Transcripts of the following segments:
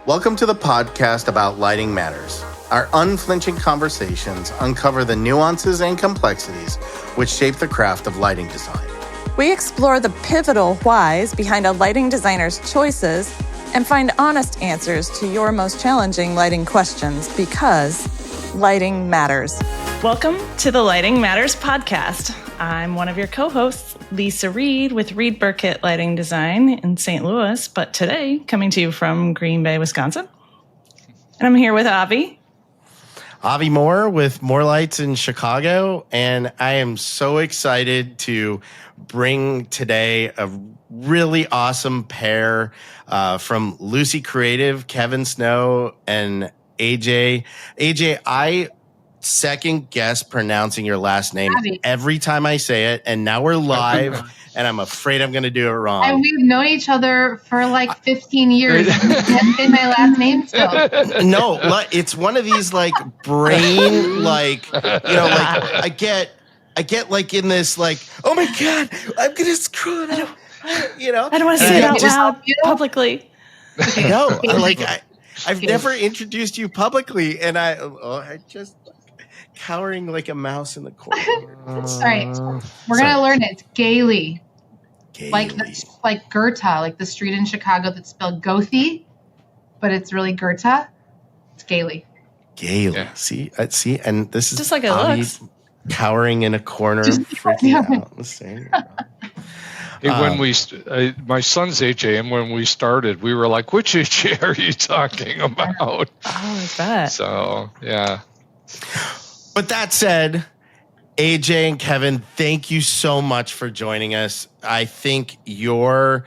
Welcome to the podcast about Lighting Matters. Our unflinching conversations uncover the nuances and complexities which shape the craft of lighting design. We explore the pivotal whys behind a lighting designer's choices and find honest answers to your most challenging lighting questions because lighting matters. Welcome to the Lighting Matters podcast. I'm one of your co-hosts, Lisa Reed with Reed Burkett Lighting Design in St. Louis, but today coming to you from Green Bay, Wisconsin. And I'm here with Avi. Avi Moore with More Lights in Chicago, and I am so excited to bring today a really awesome pair from Luci Creative, Kevin Snow and AJ. AJ, I second guess pronouncing your last name every time I say it, and now we're live, and I'm afraid I'm going to do it wrong. And we've known each other for like 15 years. And say my last name still. No, it's one of these like brain like I get like in this like, oh my god, I'm gonna screw it up. I don't want to say it out loud publicly. No, I've never introduced you publicly, and I just cowering like a mouse in the corner. All right, we're gonna learn it. It's Goehle. Like Goethe, like the street in Chicago that's spelled Goethe, but it's really Goethe. It's Goehle. Goehle. Yeah. See, and this is just like it looks. Cowering in a corner, freaking out. When my son's AJ, and when we started, we were like, "Which AJ are you talking about?" Oh, I bet. So, yeah. But that said, AJ and Kevin, thank you so much for joining us. I think your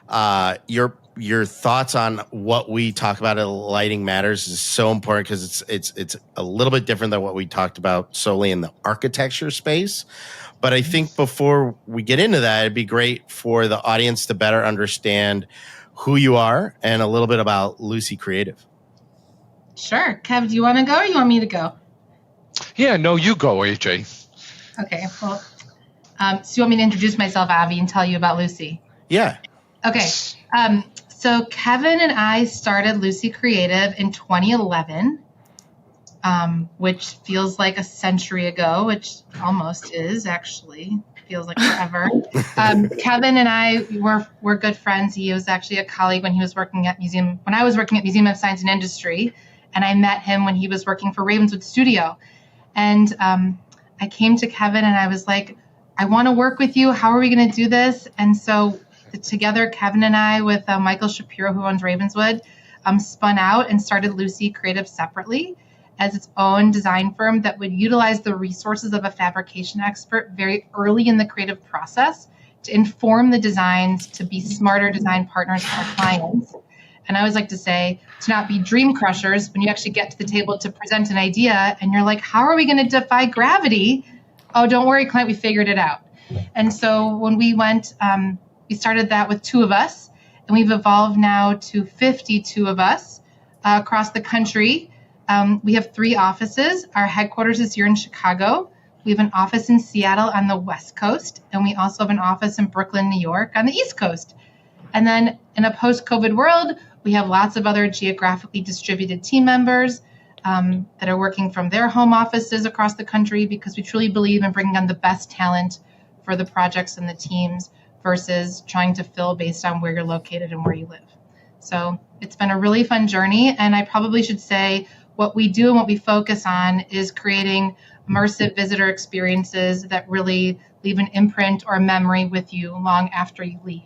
thoughts on what we talk about at Lighting Matters is so important because it's a little bit different than what we talked about solely in the architecture space. But I think before we get into that, it'd be great for the audience to better understand who you are and a little bit about Luci Creative. Sure. Kev, do you want to go or you want me to go? Yeah, no, you go, AJ. Okay, well, so you want me to introduce myself, Avi, and tell you about Luci? Yeah. Okay, so Kevin and I started Luci Creative in 2011, which feels like a century ago, which almost is, actually. Feels like forever. Kevin and I were good friends. He was actually a colleague when I was working at Museum of Science and Industry, and I met him when he was working for Ravenswood Studio. And I came to Kevin and I was like, I want to work with you. How are we going to do this? And so together, Kevin and I, with Michael Shapiro, who owns Ravenswood, spun out and started Luci Creative separately as its own design firm that would utilize the resources of a fabrication expert very early in the creative process to inform the designs to be smarter design partners for our clients. And I always like to say, to not be dream crushers when you actually get to the table to present an idea and you're like, how are we going to defy gravity? Oh, don't worry, client, we figured it out. And so when we went, we started that with 2 of us, and we've evolved now to 52 of us across the country. We have 3 offices. Our headquarters is here in Chicago. We have an office in Seattle on the West Coast, and we also have an office in Brooklyn, New York on the East Coast. And then in a post-COVID world, we have lots of other geographically distributed team members that are working from their home offices across the country because we truly believe in bringing on the best talent for the projects and the teams versus trying to fill based on where you're located and where you live. So it's been a really fun journey, and I probably should say what we do and what we focus on is creating immersive visitor experiences that really leave an imprint or a memory with you long after you leave.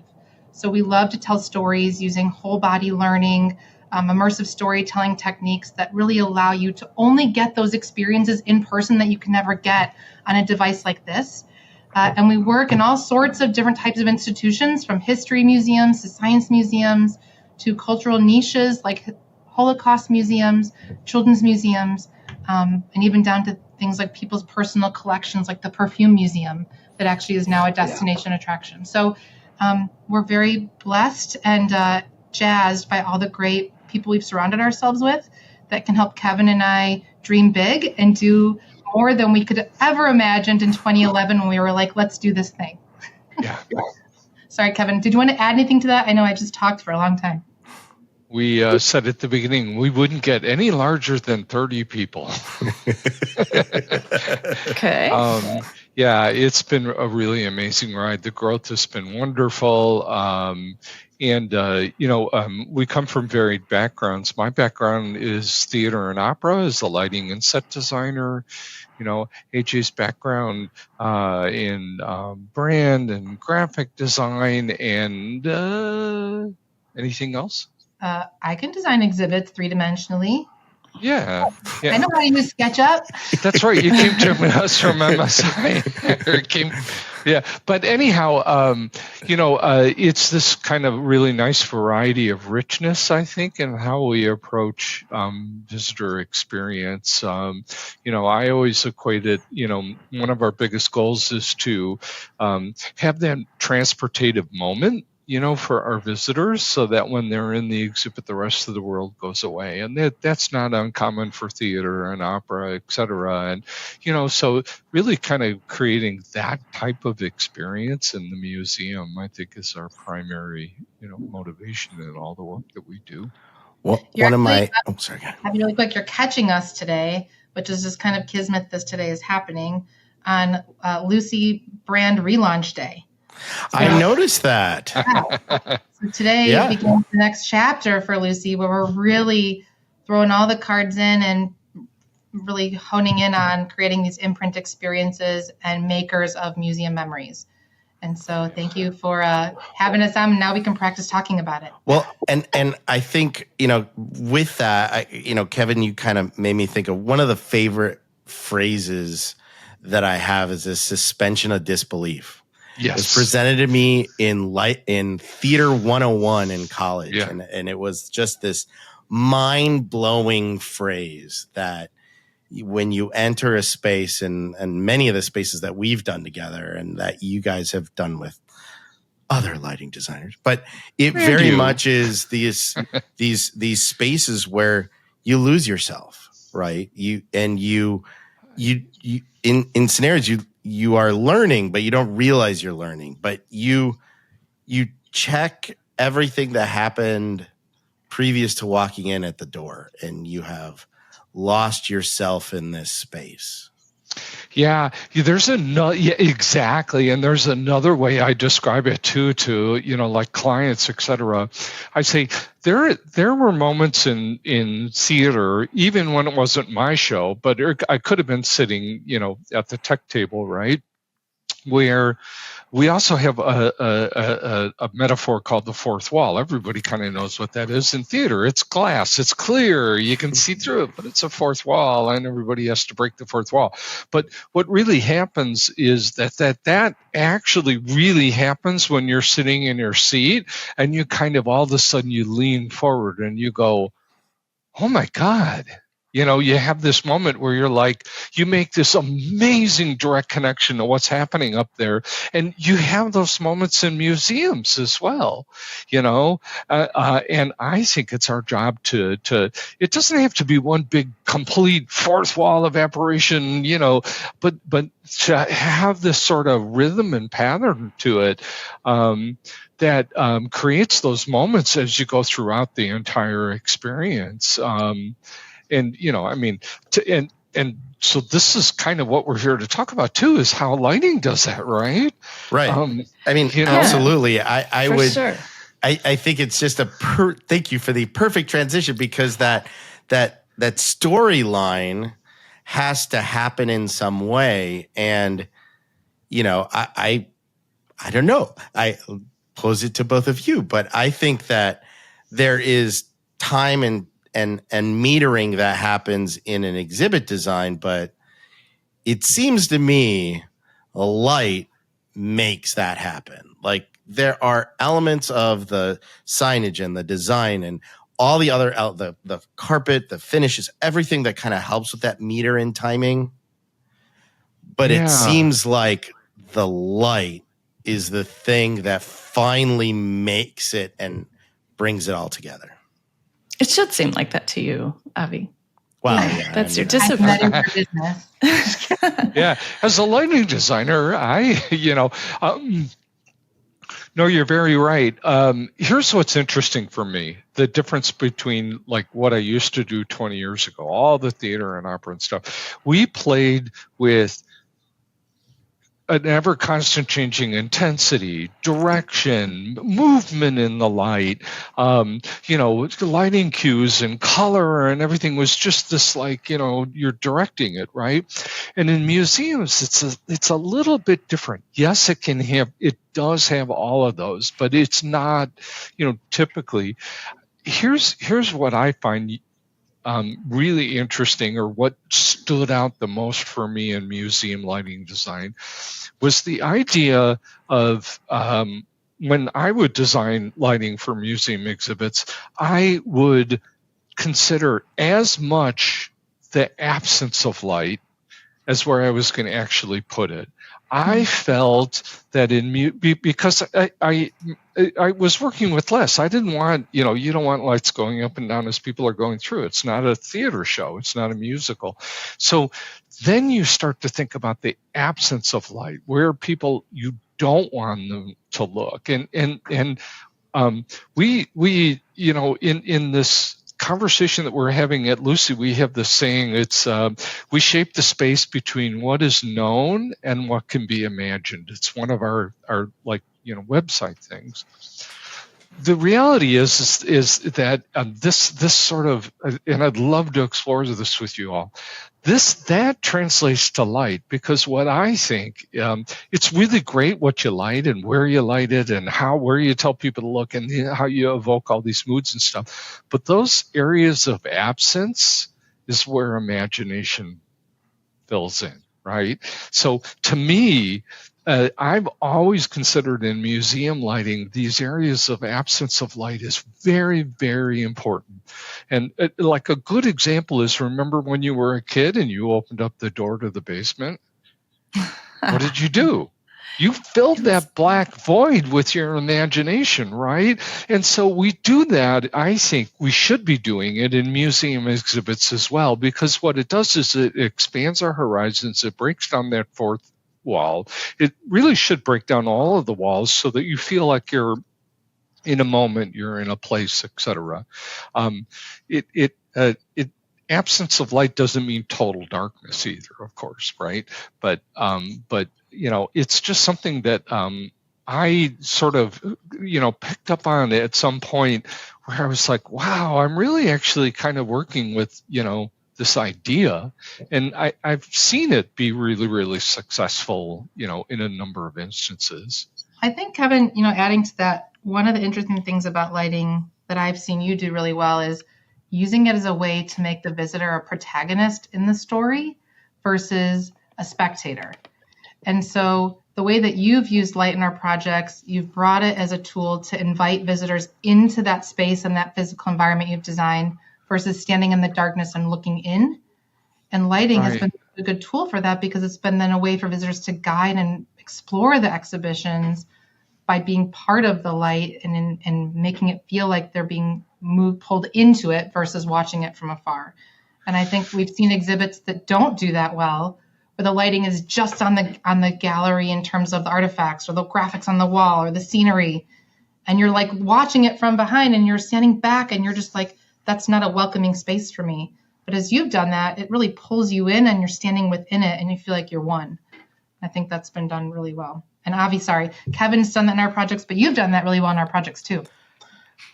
So we love to tell stories using whole body learning, immersive storytelling techniques that really allow you to only get those experiences in person that you can never get on a device like this. And we work in all sorts of different types of institutions, from history museums to science museums to cultural niches like Holocaust museums, children's museums, and even down to things like people's personal collections, like the Perfume Museum that actually is now a destination attraction. So we're very blessed and jazzed by all the great people we've surrounded ourselves with that can help Kevin and I dream big and do more than we could ever imagined in 2011 when we were like, let's do this thing. Yeah. Sorry, Kevin, did you want to add anything to that? I know I just talked for a long time. We said at the beginning we wouldn't get any larger than 30 people. Okay. Yeah, it's been a really amazing ride. The growth has been wonderful. We come from varied backgrounds. My background is theater and opera as a lighting and set designer. AJ's background in brand and graphic design and anything else? I can design exhibits three-dimensionally. Yeah. I know how to use SketchUp. That's right. You came to us from MSI. Yeah. But anyhow, it's this kind of really nice variety of richness, I think, in how we approach visitor experience. I always equate it, one of our biggest goals is to have that transportative moment, for our visitors, so that when they're in the exhibit, the rest of the world goes away. And that's not uncommon for theater and opera, et cetera. And, so really kind of creating that type of experience in the museum, I think, is our primary, motivation in all the work that we do. Well, sorry. I mean, really quick, you're catching us today, which is just kind of kismet this today is happening on Luci brand relaunch day. I noticed that. So today begins the next chapter for Luci, where we're really throwing all the cards in and really honing in on creating these imprint experiences and makers of museum memories. And so thank you for having us on. Now we can practice talking about it. Well, and I think, with that, Kevin, you kind of made me think of one of the favorite phrases that I have is this suspension of disbelief. Yes. It was presented to me in Theater 101 in college. Yeah. And it was just this mind-blowing phrase that when you enter a space and many of the spaces that we've done together and that you guys have done with other lighting designers, but it very much is these spaces where you lose yourself, right? In scenarios you are learning, but you don't realize you're learning. But you check everything that happened previous to walking in at the door, and you have lost yourself in this space. Yeah, there's another. Yeah, exactly. And there's another way I describe it too, to like clients, etc. I say there were moments in theater, even when it wasn't my show, but I could have been sitting, at the tech table, right, where we also have a metaphor called the fourth wall. Everybody kind of knows what that is in theater. It's glass. It's clear. You can see through it, but it's a fourth wall, and everybody has to break the fourth wall. But what really happens is that actually really happens when you're sitting in your seat, and you kind of all of a sudden you lean forward and you go, oh my God. You have this moment where you're like, you make this amazing direct connection to what's happening up there. And you have those moments in museums as well, and I think it's our job to it doesn't have to be one big complete fourth wall evaporation, but to have this sort of rhythm and pattern to it, that creates those moments as you go throughout the entire experience. And, and so this is kind of what we're here to talk about too, is how lighting does that, right? Right. Absolutely. I for would, sure. I think it's just thank you for the perfect transition, because that storyline has to happen in some way. And, I don't know, I pose it to both of you, but I think that there is time and metering that happens in an exhibit design, but it seems to me a light makes that happen. Like, there are elements of the signage and the design and all the other the carpet, the finishes, everything that kind of helps with that meter and timing. But it seems like the light is the thing that finally makes it and brings it all together. It should seem like that to you, Avi. Wow, That's your discipline. Yeah, as a lighting designer, no, you're very right. Here's what's interesting for me. the difference between like what I used to do 20 years ago, all the theater and opera and stuff. We played with an ever constant changing intensity, direction, movement in the light, lighting cues and color and everything was just this like, you're directing it, right? And in museums, it's a little bit different. Yes, it does have all of those, but it's not, typically. Here's what I find really interesting, or what stood out the most for me in museum lighting design, was the idea of when I would design lighting for museum exhibits, I would consider as much the absence of light as where I was going to actually put it. I felt that because I was working with less. I didn't want, you don't want lights going up and down as people are going through. It's not a theater show. It's not a musical. So then you start to think about the absence of light, where you don't want them to look. And we in this conversation that we're having at Luci, we have this saying, it's we shape the space between what is known and what can be imagined. It's one of our website things. The reality is that this sort of, and I'd love to explore this with you all, that translates to light, because what I think, it's really great what you light and where you light it and where you tell people to look and how you evoke all these moods and stuff. But those areas of absence is where imagination fills in, right? So to me, I've always considered in museum lighting, these areas of absence of light is very, very important. And like a good example is, remember when you were a kid and you opened up the door to the basement? What did you do? You filled that black void with your imagination, right? And so we do that. I think we should be doing it in museum exhibits as well, because what it does is it expands our horizons. It breaks down that fourth wall. It really should break down all of the walls so that you feel like you're in a moment, you're in a place, etc. Absence of light doesn't mean total darkness either, of course, right? But it's just something that I sort of picked up on at some point, where I was like, wow, I'm really actually kind of working with this idea, and I've seen it be really, really successful, in a number of instances. I think, Kevin, adding to that, one of the interesting things about lighting that I've seen you do really well is using it as a way to make the visitor a protagonist in the story versus a spectator. And so the way that you've used light in our projects, you've brought it as a tool to invite visitors into that space and that physical environment you've designed, versus standing in the darkness and looking in. And lighting has been a good tool for that, because it's been then a way for visitors to guide and explore the exhibitions by being part of the light and making it feel like they're being pulled into it versus watching it from afar. And I think we've seen exhibits that don't do that well, where the lighting is just on the gallery in terms of the artifacts or the graphics on the wall or the scenery. And you're like watching it from behind and you're standing back and you're just like, that's not a welcoming space for me. But as you've done that, it really pulls you in and you're standing within it and you feel like you're one. I think that's been done really well. And Kevin's done that in our projects, but you've done that really well in our projects too.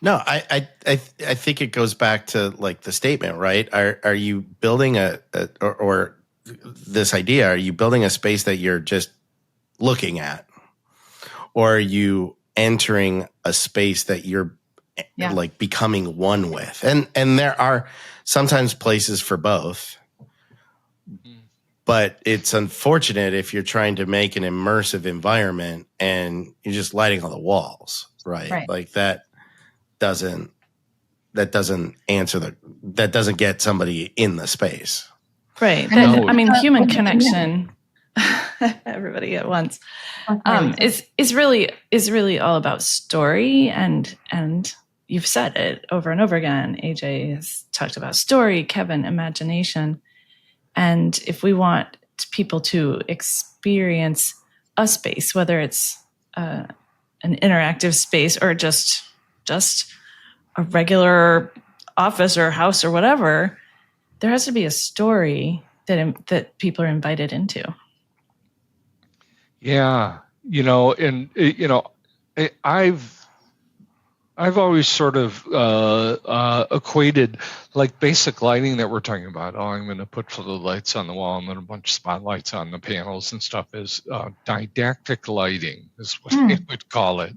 No, I think it goes back to like the statement, right? Are you building or this idea, are you building a space that you're just looking at? Or are you entering a space that you're like becoming one with? And there are sometimes places for both. But it's unfortunate if you're trying to make an immersive environment and you're just lighting on the walls, right? Like that doesn't get somebody in the space. Right. Human connection, everybody at once, is really all about story, and you've said it over and over again. AJ has talked about story, Kevin, imagination. And if we want people to experience a space, whether it's an interactive space or just regular office or house or whatever, there has to be a story that people are invited into. Yeah, and I've always sort of equated like basic lighting that we're talking about. Oh, I'm going to put floodlights on the wall and then a bunch of spotlights on the panels and stuff. Is didactic lighting is what I would call it.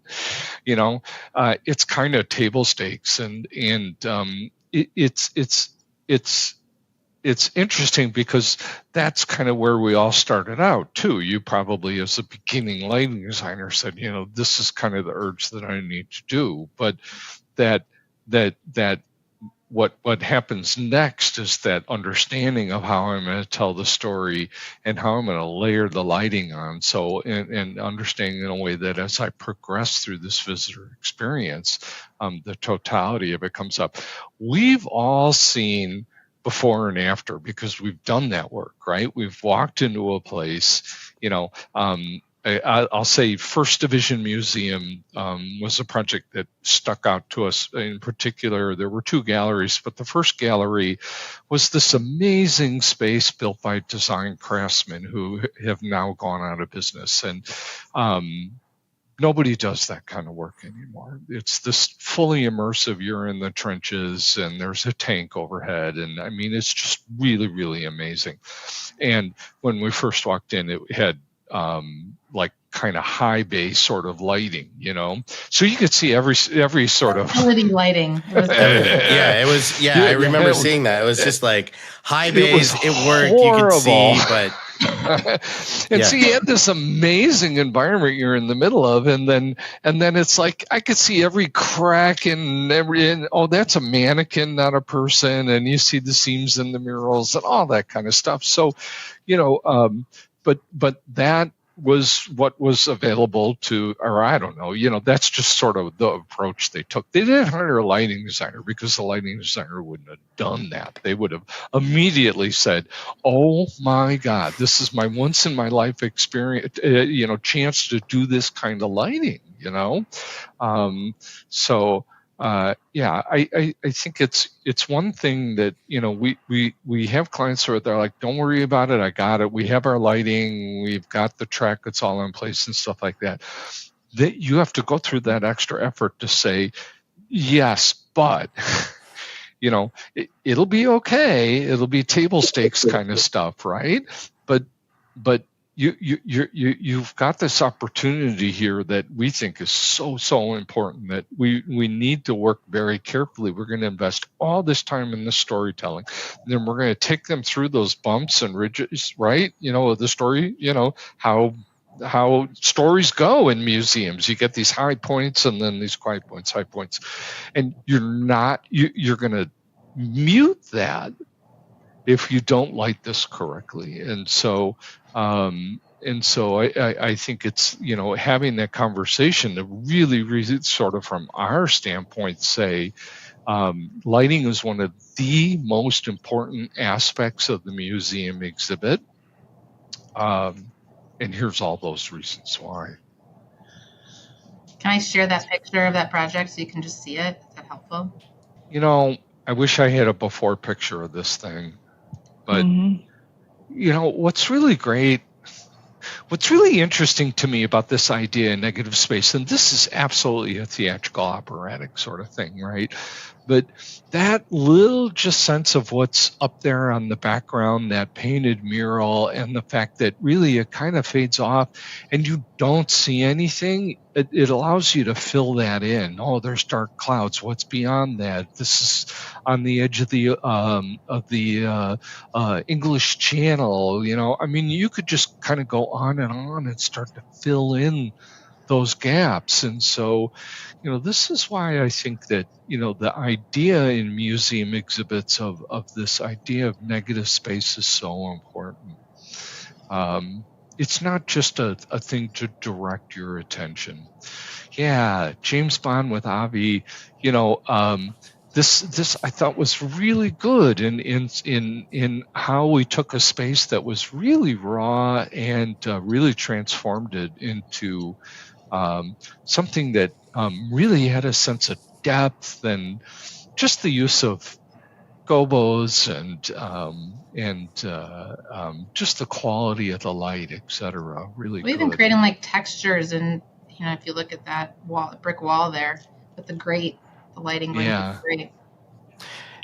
It's kind of table stakes, and it's interesting because that's kind of where we all started out too. You probably, as a beginning lighting designer, said, this is kind of the urge that I need to do. But that what happens next is that understanding of how I'm going to tell the story and how I'm going to layer the lighting on. So, and understanding in a way that as I progress through this visitor experience, the totality of it comes up. We've all seen before and after because we've done that work, right? We've walked into a place, I'll say First Division Museum was a project that stuck out to us. In particular, there were two galleries, but the first gallery was this amazing space built by design craftsmen who have now gone out of business. And nobody does that kind of work anymore. It's this fully immersive, you're in the trenches and there's a tank overhead. And I mean, it's just really, really amazing. And when we first walked in, it had like kind of high bay sort of lighting, so you could see every sort of lighting. It was. I remember seeing that. It was just like high bays. It worked. Horrible. You could see, but. And so you had this amazing environment you're in the middle of, and then it's like I could see every crack and that's a mannequin, not a person, and you see the seams in the murals and all that kind of stuff. So, but that was what was available to, or I don't know, that's just sort of the approach they took. They didn't hire a lighting designer because the lighting designer wouldn't have done that. They would have immediately said, oh my God, this is my once in my life experience, chance to do this kind of lighting, I think it's one thing that we have clients who are there like, don't worry about it, I got it. We have our lighting, we've got the track, it's all in place and stuff like that. That you have to go through that extra effort to say yes, but it'll be okay. It'll be table stakes kind of stuff, right? But you've got this opportunity here that we think is so important that we need to work very carefully. We're going to invest all this time in the storytelling, and then we're going to take them through those bumps and ridges, right? The story, how stories go in museums. You get these high points and then these quiet points, high points, and you're going to mute that if you don't light this correctly. And so I think it's, having that conversation to really sort of from our standpoint say, lighting is one of the most important aspects of the museum exhibit. And here's all those reasons why. Can I share that picture of that project so you can just see it? Is that helpful? I wish I had a before picture of this thing. But, what's really great, what's really interesting to me about this idea of negative space, and this is absolutely a theatrical operatic sort of thing, right? But that little just sense of what's up there on the background, that painted mural, and the fact that really it kind of fades off and you don't see anything, it allows you to fill that in. Oh, there's dark clouds. What's beyond that? This is on the edge of the English Channel. I mean, you could just kind of go on and start to fill in those gaps. And so, this is why I think that, the idea in museum exhibits of this idea of negative space is so important. It's not just a thing to direct your attention. Yeah, James Bond with Avi, this I thought was really good in how we took a space that was really raw and really transformed it into something that really had a sense of depth and just the use of gobos and just the quality of the light, etc. Really We've good. been creating like textures, and if you look at that brick wall there with the grate, the lighting going through the grate.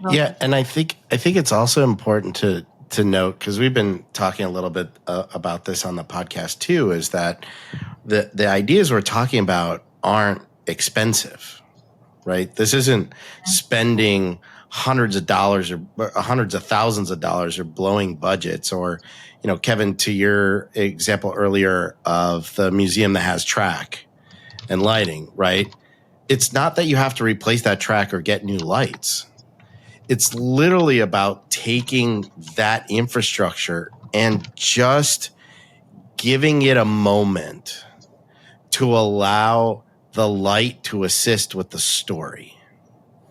Yeah, and I think it's also important to note, because we've been talking a little bit about this on the podcast too, is that the ideas we're talking about aren't expensive, right? This isn't spending hundreds of dollars or hundreds of thousands of dollars or blowing budgets, or, Kevin, to your example earlier of the museum that has track and lighting, right? It's not that you have to replace that track or get new lights. It's literally about taking that infrastructure and just giving it a moment to allow the light to assist with the story.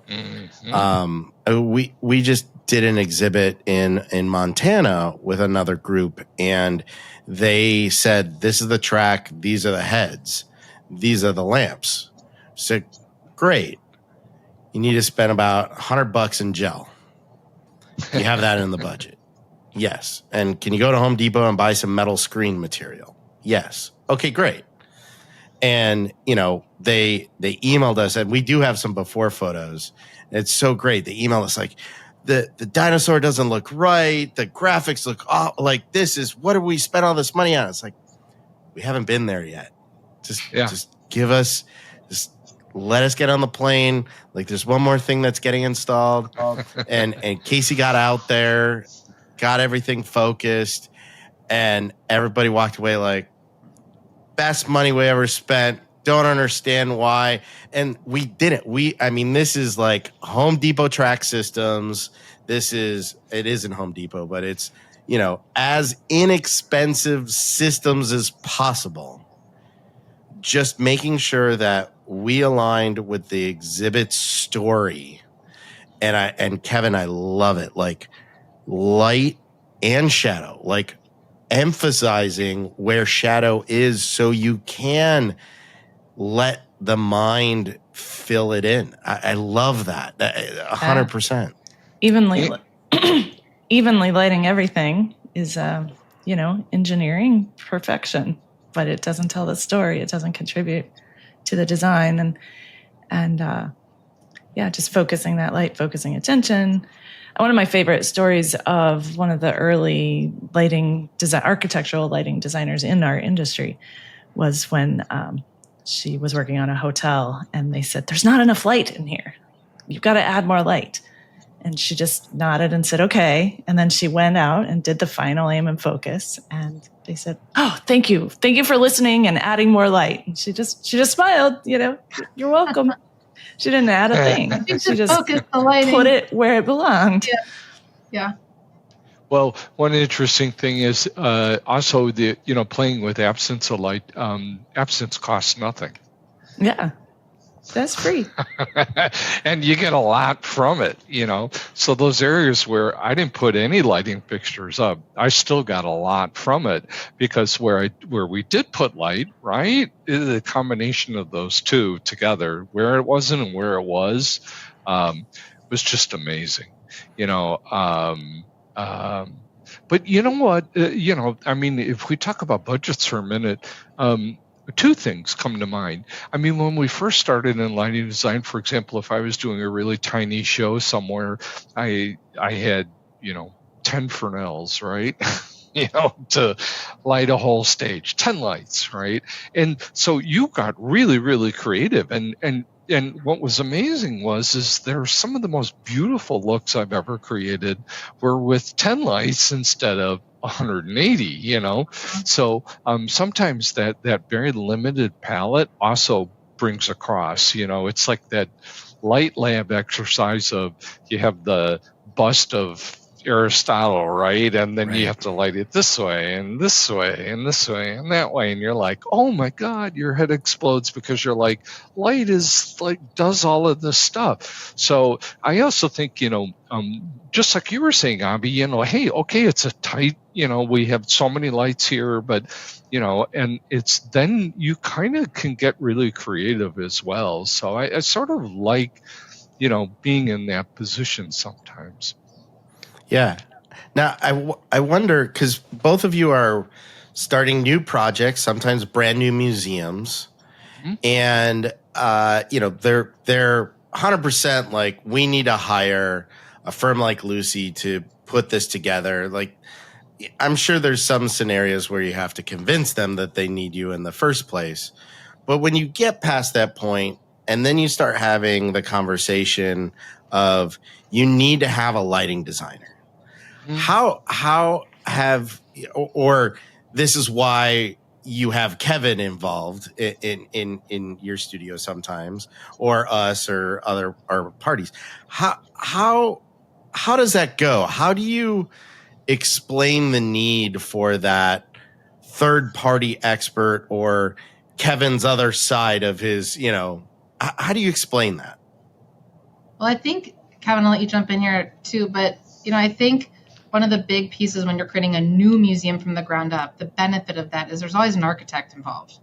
Mm-hmm. We just did an exhibit in Montana with another group, and they said, this is the track, these are the heads, these are the lamps. So great. You need to spend about $100 in gel. You have that in the budget. Yes. And can you go to Home Depot and buy some metal screen material? Yes. Okay, great. And, they emailed us, and we do have some before photos. It's so great. They emailed us like, the dinosaur doesn't look right. The graphics look like what do we spend all this money on? It's like, we haven't been there yet. Just let us get on the plane. Like, there's one more thing that's getting installed. And Casey got out there, got everything focused, and everybody walked away like, best money we ever spent. Don't understand why. And we didn't. This is like Home Depot track systems. It isn't Home Depot, but it's, as inexpensive systems as possible. Just making sure that we aligned with the exhibit story. And Kevin, I love it. Like, light and shadow, like emphasizing where shadow is so you can let the mind fill it in. I love that. 100%. Evenly lighting everything is, engineering perfection, but it doesn't tell the story. It doesn't contribute to the design, and just focusing that light, focusing attention. One of my favorite stories of one of the early architectural lighting designers in our industry was when she was working on a hotel, and they said, "There's not enough light in here. You've got to add more light." And she just nodded and said, "Okay." And then she went out and did the final aim and focus, and they said, "Oh, thank you for listening and adding more light." And she just smiled. "You're welcome." She didn't add a thing. She just put it where it belonged. Yeah. Well, one interesting thing is also the playing with absence of light. Absence costs nothing. Yeah. That's free. And you get a lot from it, So those areas where I didn't put any lighting fixtures up, I still got a lot from it, because where we did put light, right, the combination of those two together, where it wasn't and where it was just amazing, But you know what, if we talk about budgets for a minute, two things come to mind. When we first started in lighting design, for example, if I was doing a really tiny show somewhere, I had, 10 Fresnels, right? To light a whole stage, 10 lights, right? And so you got really, really creative. And what was amazing is there are some of the most beautiful looks I've ever created were with 10 lights instead of 180, So sometimes that very limited palette also brings across, it's like that light lab exercise of you have the bust of, Aristotle, right? And then Right. you have to light it this way and this way and this way and that way. And you're like, oh my God, your head explodes because you're like, light is like, does all of this stuff. So I also think, just like you were saying, Abby, hey, okay, it's a tight, we have so many lights here, but, and it's then you kind of can get really creative as well. So I sort of like, being in that position sometimes. Yeah. Now, I wonder, because both of you are starting new projects, sometimes brand new museums, and they're 100% like, we need to hire a firm like Luci to put this together. Like, I'm sure there's some scenarios where you have to convince them that they need you in the first place. But when you get past that point, and then you start having the conversation of, you need to have a lighting designer. How have, or this is why you have Kevin involved in your studio sometimes, or us, or other parties. How does that go? How do you explain the need for that third party expert, or Kevin's other side of his, how do you explain that? Well, I think, Kevin, I'll let you jump in here too, but I think one of the big pieces when you're creating a new museum from the ground up, the benefit of that is there's always an architect involved,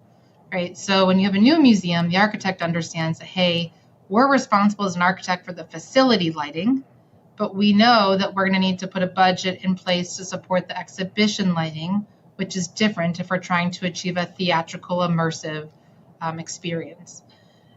right? So when you have a new museum, the architect understands that, hey, we're responsible as an architect for the facility lighting, but we know that we're going to need to put a budget in place to support the exhibition lighting, which is different if we're trying to achieve a theatrical, immersive experience.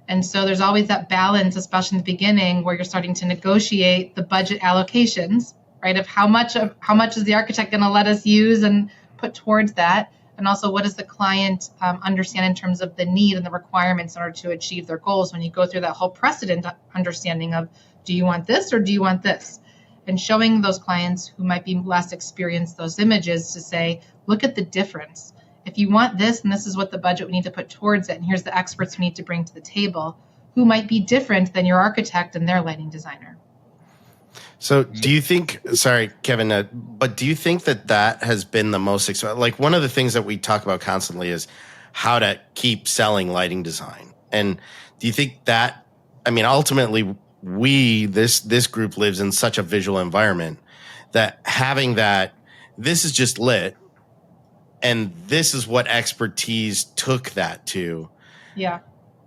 And so there's always that balance, especially in the beginning, where you're starting to negotiate the budget allocations, right? Of how much is the architect going to let us use and put towards that, and also what does the client understand in terms of the need and the requirements in order to achieve their goals. When you go through that whole precedent understanding of, do you want this or do you want this? And showing those clients who might be less experienced those images to say, look at the difference. If you want this, and this is what the budget we need to put towards it, and here's the experts we need to bring to the table, who might be different than your architect and their lighting designer. So do you think, sorry, Kevin, but do you think that has been the most, like, one of the things that we talk about constantly is how to keep selling lighting design. And do you think that, ultimately this group lives in such a visual environment that having that, this is just lit, and this is what expertise took that to. Yeah.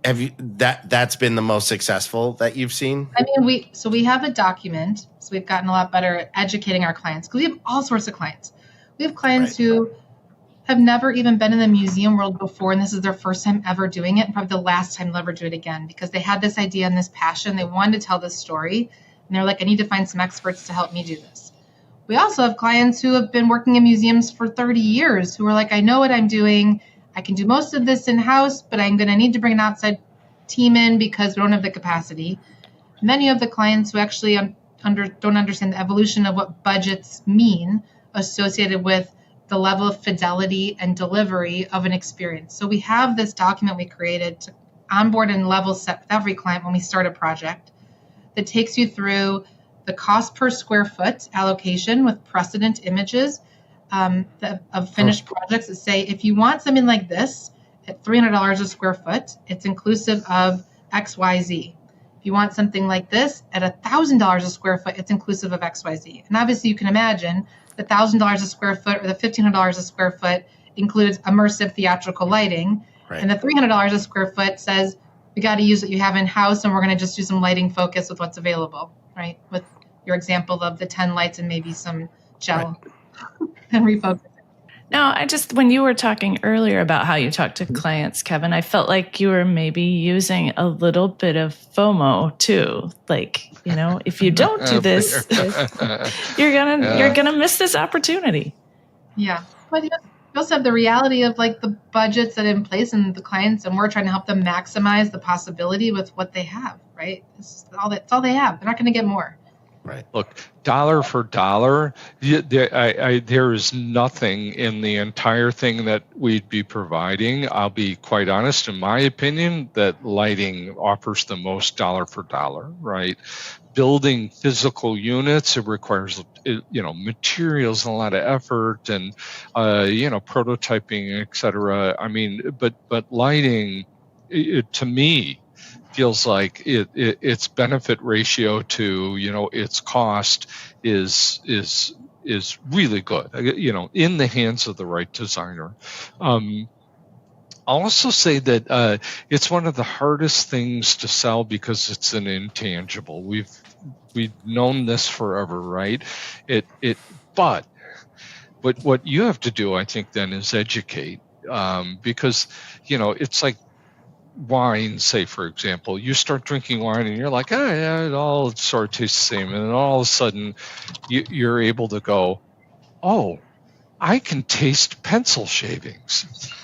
Have you that's been the most successful that you've seen? We have a document, so we've gotten a lot better at educating our clients, because we have all sorts of clients. We have clients who have never even been in the museum world before, and this is their first time ever doing it, and probably the last time they'll ever do it again, because they had this idea and this passion. They wanted to tell this story, and they're like, I need to find some experts to help me do this. We also have clients who have been working in museums for 30 years who are like, I know what I'm doing. I can do most of this in-house, but I'm going to need to bring an outside team in because we don't have the capacity. And then you have the clients who actually don't understand the evolution of what budgets mean associated with the level of fidelity and delivery of an experience. So we have this document we created to onboard and level set with every client when we start a project that takes you through the cost per square foot allocation with precedent images of finished projects that say, if you want something like this at $300 a square foot, it's inclusive of XYZ. If you want something like this at $1,000 a square foot, it's inclusive of XYZ. And obviously you can imagine the $1,000 a square foot or the $1,500 a square foot includes immersive theatrical lighting. Right. And the $300 a square foot says, we got to use what you have in-house, and we're going to just do some lighting focus with what's available, right? With your example of the 10 lights and maybe some gel. Right. And refocus. No, when you were talking earlier about how you talk to clients, Kevin, I felt like you were maybe using a little bit of FOMO too. Like, if you don't do this, you're gonna miss this opportunity. Yeah. But you also have the reality of like the budgets that are in place and the clients, and we're trying to help them maximize the possibility with what they have, right? It's all they have. They're not going to get more. Right. Look, dollar for dollar, there is nothing in the entire thing that we'd be providing. I'll be quite honest, in my opinion, that lighting offers the most dollar for dollar, right? Building physical units, it requires, materials and a lot of effort and, prototyping, et cetera. I mean, but lighting, to me, feels like its benefit ratio to its cost is really good, in the hands of the right designer. I'll also say that it's one of the hardest things to sell because it's an intangible. We've known this forever, right? But what you have to do, I think, then is educate, because it's like wine, say, for example. You start drinking wine and you're like, oh yeah, it all sort of tastes the same, and then all of a sudden you're able to go, oh, I can taste pencil shavings.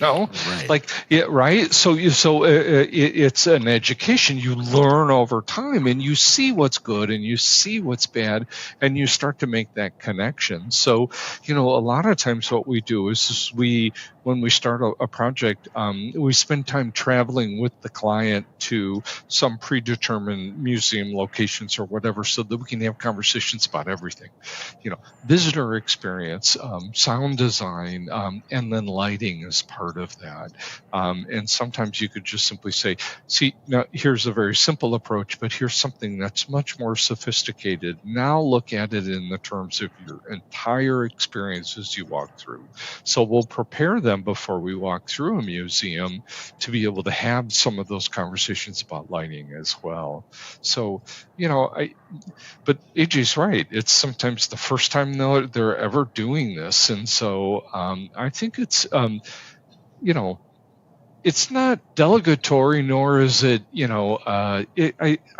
Right. Like, yeah, right. So it's an education. You learn over time, and you see what's good, and you see what's bad, and you start to make that connection. So, a lot of times what we do is when we start a project, we spend time traveling with the client to some predetermined museum locations or whatever, so that we can have conversations about everything. Visitor experience, sound design, and then lighting is part of that. And sometimes you could just simply say, see, now here's a very simple approach, but here's something that's much more sophisticated. Now look at it in the terms of your entire experience as you walk through. So we'll prepare them before we walk through a museum to be able to have some of those conversations about lighting as well. So, but AJ's right. It's sometimes the first time they're ever doing this. And so I think it's, it's not delegatory, nor is it, I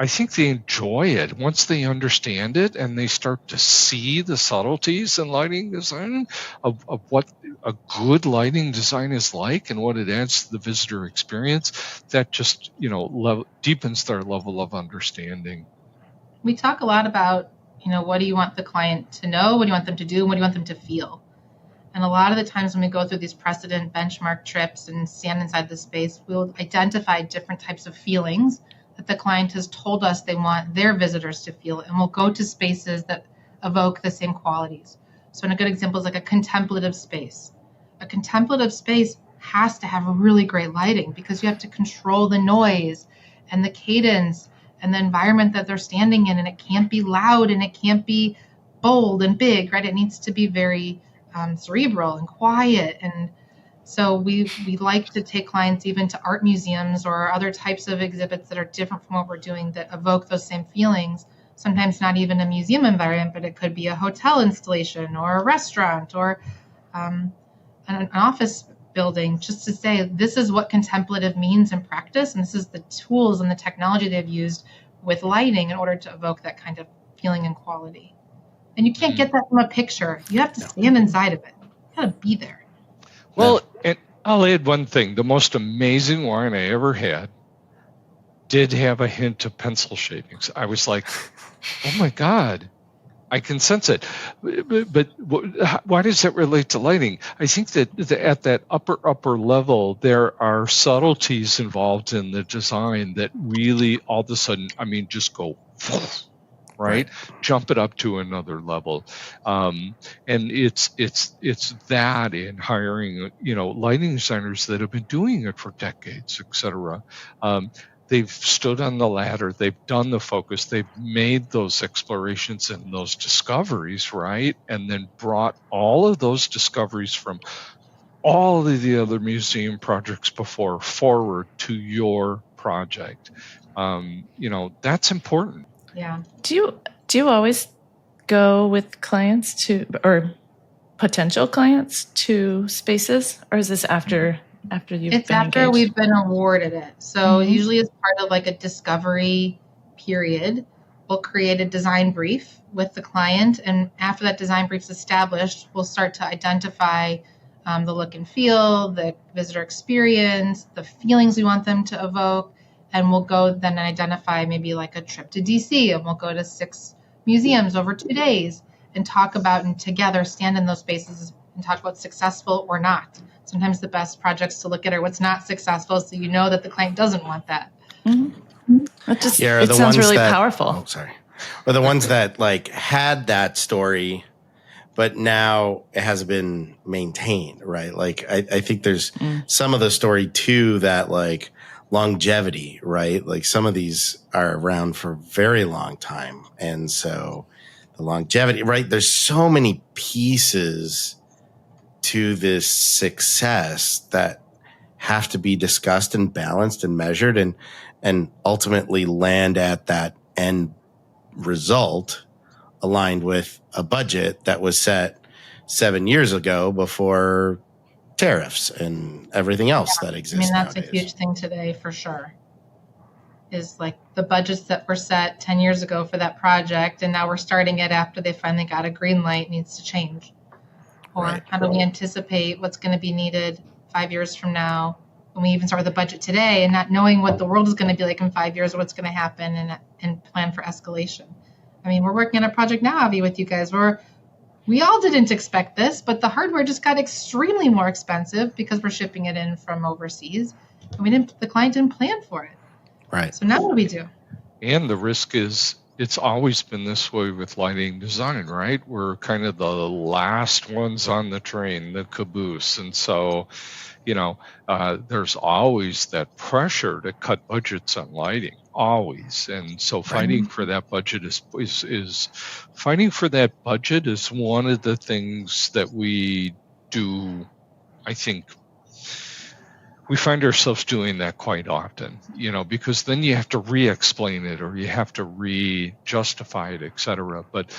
think they enjoy it once they understand it and they start to see the subtleties in lighting design of what a good lighting design is like and what it adds to the visitor experience. That just, deepens their level of understanding. We talk a lot about, what do you want the client to know? What do you want them to do? And what do you want them to feel? And a lot of the times when we go through these precedent benchmark trips and stand inside the space, we'll identify different types of feelings that the client has told us they want their visitors to feel. And we'll go to spaces that evoke the same qualities. So a good example is like a contemplative space. A contemplative space has to have really great lighting because you have to control the noise and the cadence and the environment that they're standing in. And it can't be loud and it can't be bold and big, right? It needs to be very cerebral and quiet. And so we like to take clients even to art museums or other types of exhibits that are different from what we're doing that evoke those same feelings. Sometimes not even a museum environment, but it could be a hotel installation or a restaurant or an office building, just to say this is what contemplative means in practice, and this is the tools and the technology they've used with lighting in order to evoke that kind of feeling and quality. And you can't get that from a picture. You have to stand inside of it. You got to be there. Well, and I'll add one thing. The most amazing wine I ever had did have a hint of pencil shavings. I was like, oh my God, I can sense it. But why does that relate to lighting? I think that at that upper level, there are subtleties involved in the design that really all of a sudden, just go right? Jump it up to another level. And it's that in hiring, lighting designers that have been doing it for decades, et cetera. They've stood on the ladder, they've done the focus, they've made those explorations and those discoveries, right? And then brought all of those discoveries from all of the other museum projects before forward to your project. That's important. Yeah. Do you always go with clients or potential clients to spaces, or is this after you've It's been after engaged? we've been awarded it. So usually as part of like a discovery period, we'll create a design brief with the client. And after that design brief's established, we'll start to identify the look and feel, the visitor experience, the feelings we want them to evoke. And we'll go then identify maybe like a trip to DC, and we'll go to 6 museums over 2 days and talk about and together stand in those spaces and talk about successful or not. Sometimes the best projects to look at are what's not successful, so you know that the client doesn't want that. It sounds really powerful. Oh, sorry. Or the ones that like had that story, but now it hasn't been maintained, right? Like I think there's some of the story too that like longevity, right? Like some of these are around for a very long time. And so the longevity, right? There's so many pieces to this success that have to be discussed and balanced and measured and ultimately land at that end result aligned with a budget that was set 7 years ago before tariffs and everything else that exists. That's nowadays. a huge thing today for sure. Is like the budgets that were set 10 years ago for that project, and now we're starting it after they finally got a green light, needs to change. Or how do we anticipate what's going to be needed 5 years from now when we even start with the budget today and not knowing what the world is going to be like in 5 years or what's going to happen and plan for escalation. I mean, we're working on a project now, Avi, with you guys where we all didn't expect this, but the hardware just got extremely more expensive because we're shipping it in from overseas. And the client didn't plan for it. Right. So now what do we do? And the risk is, it's always been this way with lighting design, right? We're kind of the last ones on the train, the caboose. And so, there's always that pressure to cut budgets on lighting, always. And so fighting for that budget is fighting for that budget is one of the things that we do. I think we find ourselves doing that quite often, because then you have to re-explain it or you have to re-justify it, et cetera. But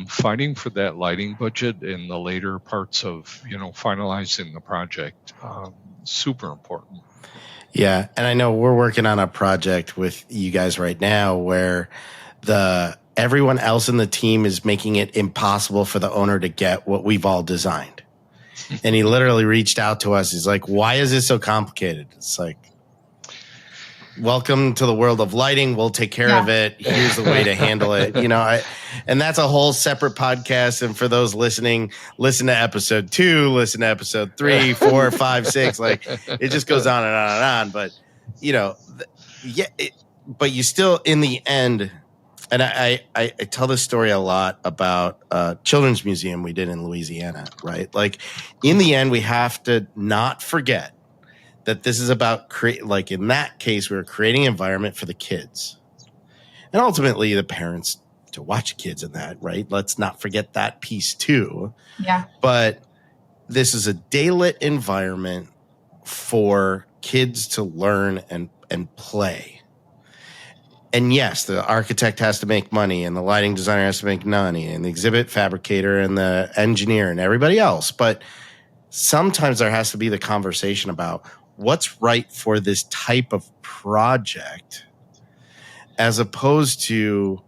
fighting for that lighting budget in the later parts of, finalizing the project, super important. Yeah. And I know we're working on a project with you guys right now where everyone else in the team is making it impossible for the owner to get what we've all designed. And he literally reached out to us. He's like, why is this so complicated? It's like, welcome to the world of lighting. We'll take care of it. Here's the way to handle it. And that's a whole separate podcast. And for those listening, listen to episode 2, listen to episode 3, 4, 5, 6. Like it just goes on and on and on. But, but you still, in the end, and I tell this story a lot about a children's museum we did in Louisiana, right? Like in the end, we have to not forget that this is about like in that case, we were creating an environment for the kids and ultimately the parents to watch kids in that, right? Let's not forget that piece too. Yeah. But this is a daylit environment for kids to learn and play. And yes, the architect has to make money and the lighting designer has to make money and the exhibit fabricator and the engineer and everybody else. But sometimes there has to be the conversation about what's right for this type of project as opposed to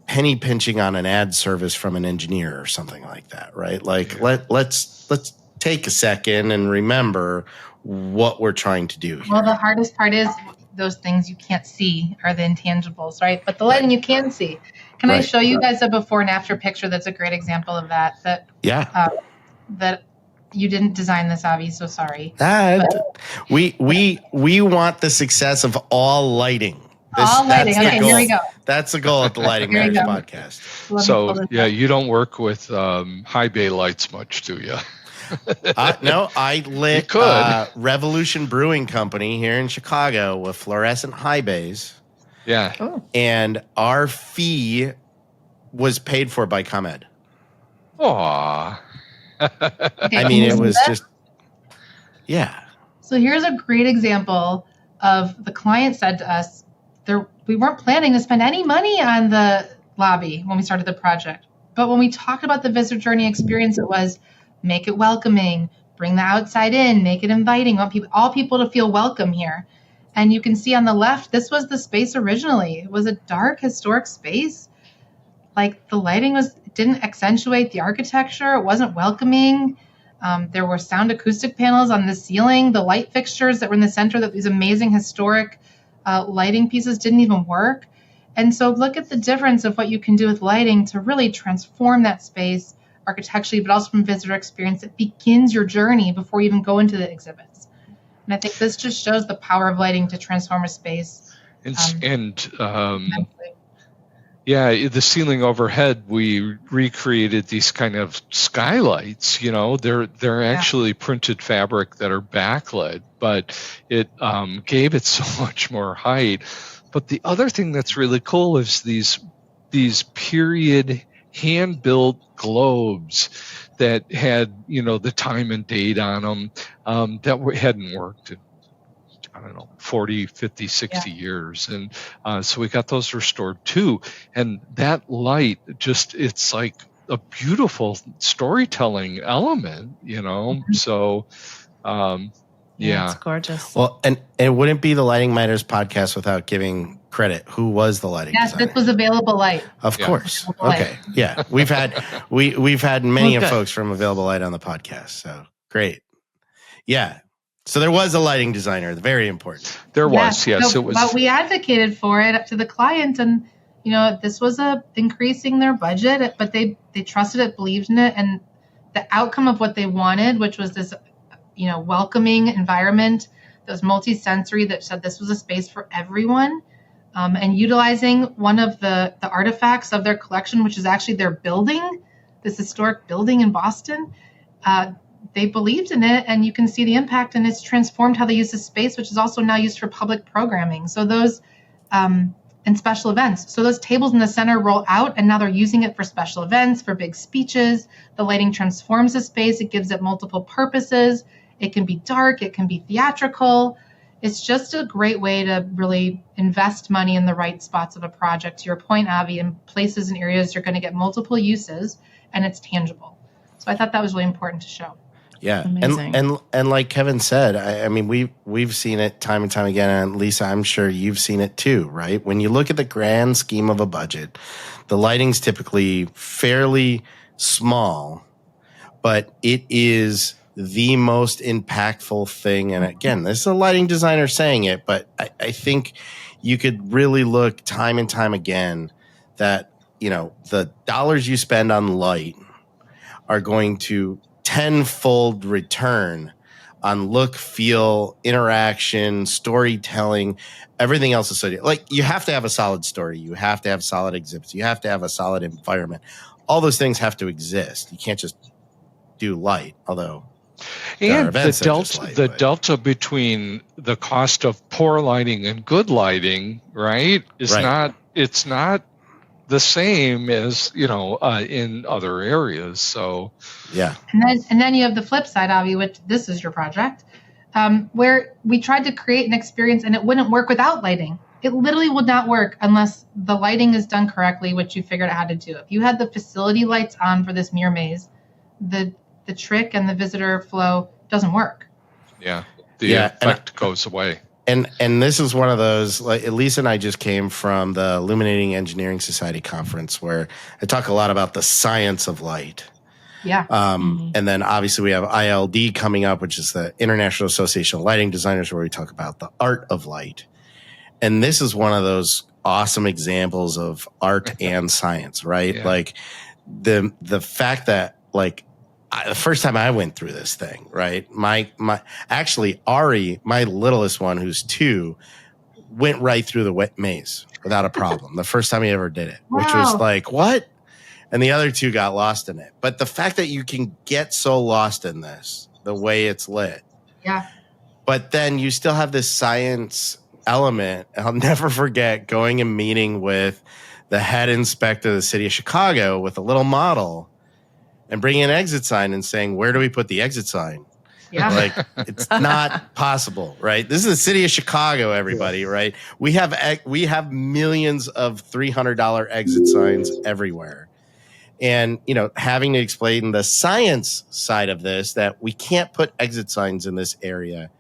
penny pinching on an ad service from an engineer or something like that, right? Like let's take a second and remember what we're trying to do here. Well, the hardest part is those things you can't see are the intangibles, right? But the lighting you can see. Can I show you guys a before and after picture that's a great example of that? That you didn't design this, Avi, so sorry. We want the success of all lighting. All lighting. Okay, here we go. That's the goal at the Lighting Matters podcast. So, you don't work with high bay lights much, do you? No, I lit Revolution Brewing Company here in Chicago with fluorescent high bays. Yeah. Oh. And our fee was paid for by ComEd. Aww. I mean, it was just, So here's a great example of the client said to us, we weren't planning to spend any money on the lobby when we started the project. But when we talked about the visitor journey experience, it was make it welcoming, bring the outside in, make it inviting, want all people to feel welcome here. And you can see on the left, this was the space originally. It was a dark, historic space. Like the lighting didn't accentuate the architecture. It wasn't welcoming. There were sound acoustic panels on the ceiling. The light fixtures that were in the center, that these amazing historic lighting pieces didn't even work. And so look at the difference of what you can do with lighting to really transform that space architecturally, but also from visitor experience. It begins your journey before you even go into the exhibits. And I think this just shows the power of lighting to transform a space. Yeah, the ceiling overhead, we recreated these kind of skylights. They're actually printed fabric that are backlit, but it gave it so much more height. But the other thing that's really cool is these period hand-built globes that had the time and date on them that hadn't worked in, I don't know, 40, 50, 60 years. And so we got those restored too. And that light it's like a beautiful storytelling element, So, it's gorgeous. Well, and it wouldn't be the Lighting Matters podcast without giving credit. Who was the lighting designer? Yes, this was Available Light. Of course. Okay. Yeah. We've had many folks from Available Light on the podcast. So great. Yeah. So there was a lighting designer. Very important. There was, yes. It was. But we advocated for it to the client, and this was increasing their budget, but they trusted it, believed in it, and the outcome of what they wanted, which was this, welcoming environment that was multi-sensory, that said this was a space for everyone, and utilizing one of the artifacts of their collection, which is actually their building, this historic building in Boston. They believed in it, and you can see the impact, and it's transformed how they use the space, which is also now used for public programming. So those, and special events. So those tables in the center roll out, and now they're using it for special events, for big speeches. The lighting transforms the space. It gives it multiple purposes. It can be dark. It can be theatrical. It's just a great way to really invest money in the right spots of a project. To your point, Avi, in places and areas you're going to get multiple uses, and it's tangible. So I thought that was really important to show. Yeah, amazing. And like Kevin said, I mean, we've seen it time and time again, and Lisa, I'm sure you've seen it too, right? When you look at the grand scheme of a budget, the lighting's typically fairly small, but it is the most impactful thing. And again, this is a lighting designer saying it, but I think you could really look time and time again that the dollars you spend on light are going to tenfold return on look, feel, interaction, storytelling, everything else associated. Like, you have to have a solid story. You have to have solid exhibits. You have to have a solid environment. All those things have to exist. You can't just do light, although and the delta between the cost of poor lighting and good lighting, right, is not the same as in other areas. So and then you have the flip side, Avi, which this is your project, where we tried to create an experience and it wouldn't work without lighting. It literally would not work unless the lighting is done correctly, which you figured out how to do. If you had the facility lights on for this mirror maze, the trick and the visitor flow doesn't work. The effect goes away. And this is one of those, like, Lisa and I just came from the Illuminating Engineering Society conference, where I talk a lot about the science of light. And then obviously we have ILD coming up, which is the International Association of Lighting Designers, where we talk about the art of light. And this is one of those awesome examples of art and science, right? Like the fact that, like, the first time I went through this thing, right? Actually, Ari, my littlest one, who's 2, went right through the wet maze without a problem. The first time he ever did it, which was like, what? And the other 2 got lost in it. But the fact that you can get so lost in this, the way it's lit. But then you still have this science element. I'll never forget going and meeting with the head inspector of the city of Chicago with a little model and bringing an exit sign and saying, where do we put the exit sign? Like, it's not possible, right? This is the city of Chicago, everybody, right? We have millions of $300 exit signs everywhere. And, having to explain the science side of this, that we can't put exit signs in this area,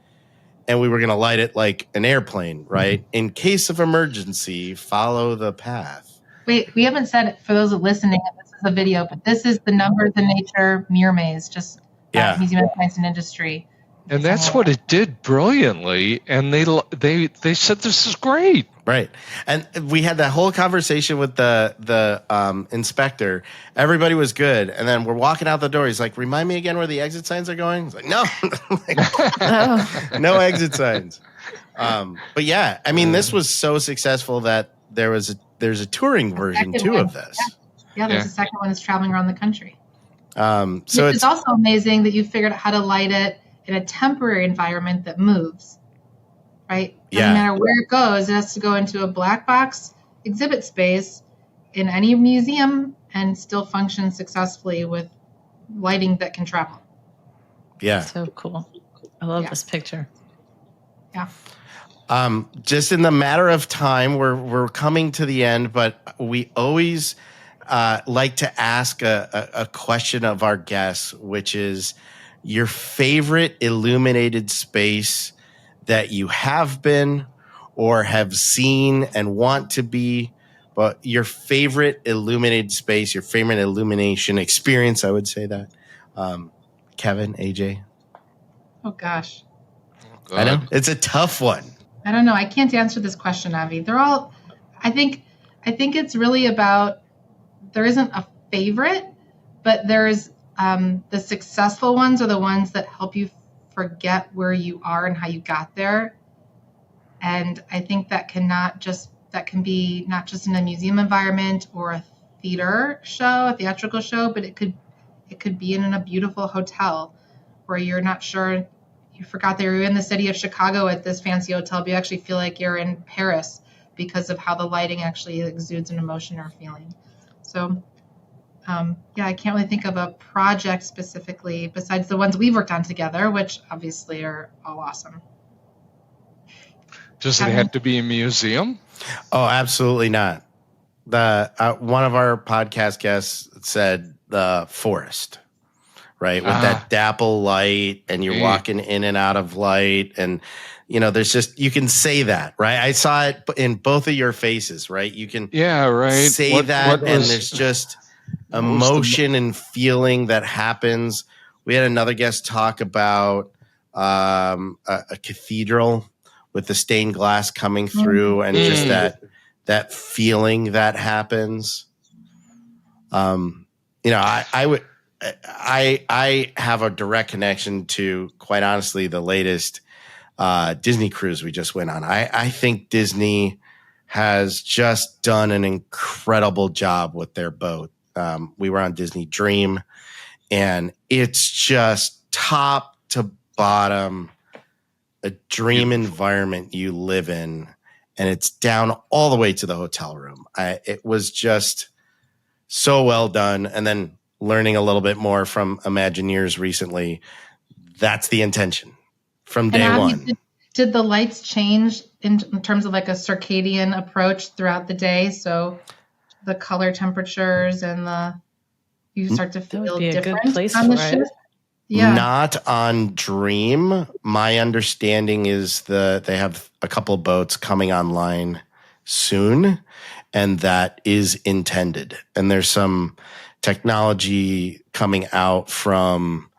and we were going to light it like an airplane, right? In case of emergency, follow the path. Wait, we haven't said it for those listening. This is a video, but this is the Numbers in Nature mirror maze, just Museum of Science and Industry. And that's what it did brilliantly. And they said, this is great. Right. And we had that whole conversation with the inspector. Everybody was good. And then we're walking out the door. He's like, remind me again where the exit signs are going? He's like, no. No exit signs. But yeah, I mean, this was so successful that there's a touring version too of this. Yeah, there's a second one that's traveling around the country. So it's also amazing that you figured out how to light it in a temporary environment that moves. Right? Yeah. No matter where it goes, it has to go into a black box exhibit space in any museum and still function successfully with lighting that can travel. Yeah. So cool. I love this picture. Yeah. Just in the matter of time, we're coming to the end, but we always like to ask a question of our guests, which is your favorite illuminated space that you have been or have seen and want to be, but your favorite illuminated space, your favorite illumination experience, I would say that. Kevin, AJ? Oh, gosh. I know. It's a tough one. I don't know. I can't answer this question, Avi. They're all, I think it's really about, there isn't a favorite, but there's the successful ones are the ones that help you forget where you are and how you got there. And I think that can be not just in a museum environment or a theater show, a theatrical show, but it could be in a beautiful hotel where you're not sure, you forgot that you're in the city of Chicago at this fancy hotel, but you actually feel like you're in Paris because of how the lighting actually exudes an emotion or feeling. So I can't really think of a project specifically besides the ones we've worked on together, which obviously are all awesome. Does it have to be a museum? Oh, absolutely not. One of our podcast guests said the forest, right? With that dapple light and you're walking in and out of light. And, there's just, you can say that, right? I saw it in both of your faces, right? You can say that and there's just emotion and feeling that happens. We had another guest talk about a cathedral with the stained glass coming through and just that feeling that happens. I have a direct connection to, quite honestly, the latest Disney cruise we just went on. I think Disney has just done an incredible job with their boat. We were on Disney Dream, and it's just top to bottom a dream environment you live in, and it's down all the way to the hotel room. It was just so well done. And then learning a little bit more from Imagineers recently, that's the intention from day one. Did the lights change in terms of like a circadian approach throughout the day? So the color temperatures and you start to feel different on the ship? Yeah. Not on Dream. My understanding is that they have a couple boats coming online soon, and that is intended. And there's some technology coming out from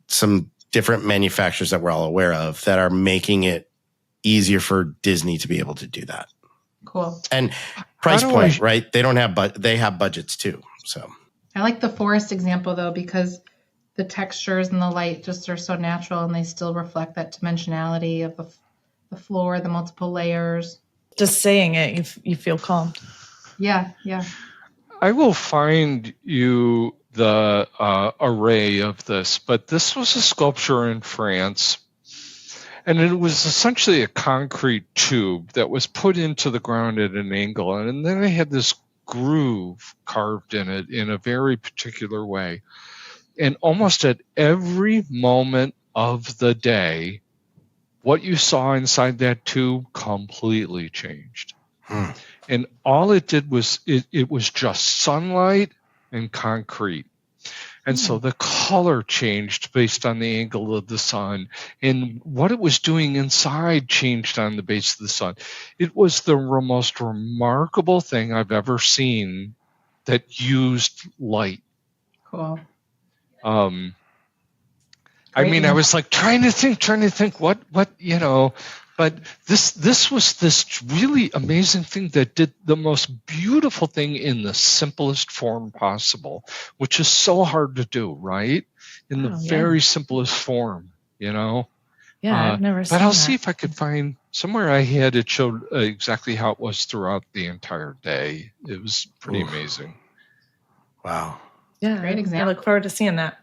some different manufacturers that we're all aware of that are making it easier for Disney to be able to do that. Cool. And price point, right? They don't have, but they have budgets too. So I like the forest example though, because the textures and the light just are so natural, and they still reflect that dimensionality of the floor, the multiple layers. Just saying it, you feel calm. Yeah. I will find you the array of this, but this was a sculpture in France, and it was essentially a concrete tube that was put into the ground at an angle, and then they had this groove carved in it in a very particular way. And almost at every moment of the day, what you saw inside that tube completely changed. And all it did was it was just sunlight and concrete. And so the color changed based on the angle of the sun, and what it was doing inside changed on the base of the sun. It was the most remarkable thing I've ever seen that used light. Cool. I mean, I was like trying to think what, but But this was this really amazing thing that did the most beautiful thing in the simplest form possible, which is so hard to do, right? In the very simplest form, you know? Yeah, I've never seen But I'll that. see if I could find somewhere I had it showed exactly how it was throughout the entire day. It was pretty amazing. Wow. Yeah, Great example. I look forward to seeing that.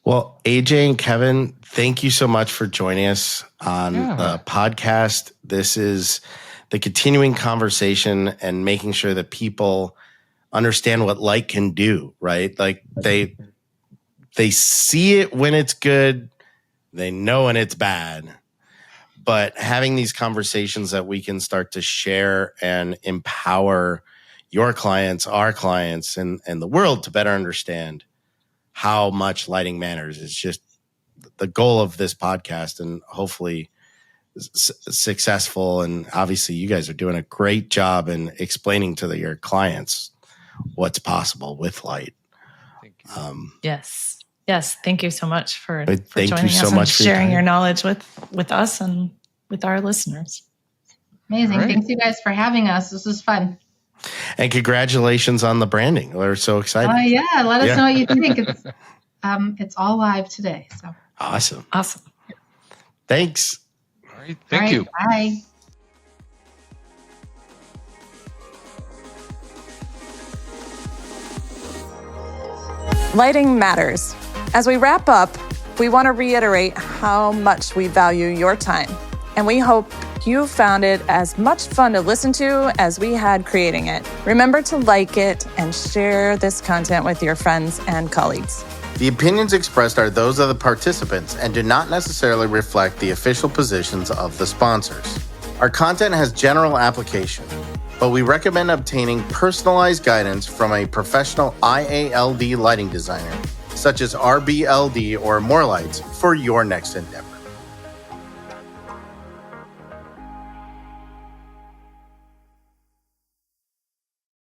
Well, AJ and Kevin, thank you so much for joining us on the podcast. This is the continuing conversation and making sure that people understand what light can do, right? Like they see it when it's good, they know when it's bad. But having these conversations that we can start to share and empower your clients, our clients, and the world to better understand how much lighting matters is just the goal of this podcast, and hopefully successful. And obviously you guys are doing a great job in explaining to your clients what's possible with light. Thank you. Yes. Thank you so much for thank joining you so us much and for sharing your your knowledge with us and with our listeners. Amazing. Right. Thanks you guys for having us. This was fun. And congratulations on the branding. We're so excited. Oh yeah. Let us know what you think. It's all live today. So Awesome. All Thanks. right. Thank you. Bye. Lighting matters. As we wrap up, we want to reiterate how much we value your time, and we hope you found it as much fun to listen to as we had creating it. Remember to like it and share this content with your friends and colleagues. The opinions expressed are those of the participants and do not necessarily reflect the official positions of the sponsors. Our content has general application, but we recommend obtaining personalized guidance from a professional IALD lighting designer, such as RBLD or More Lights, for your next endeavor.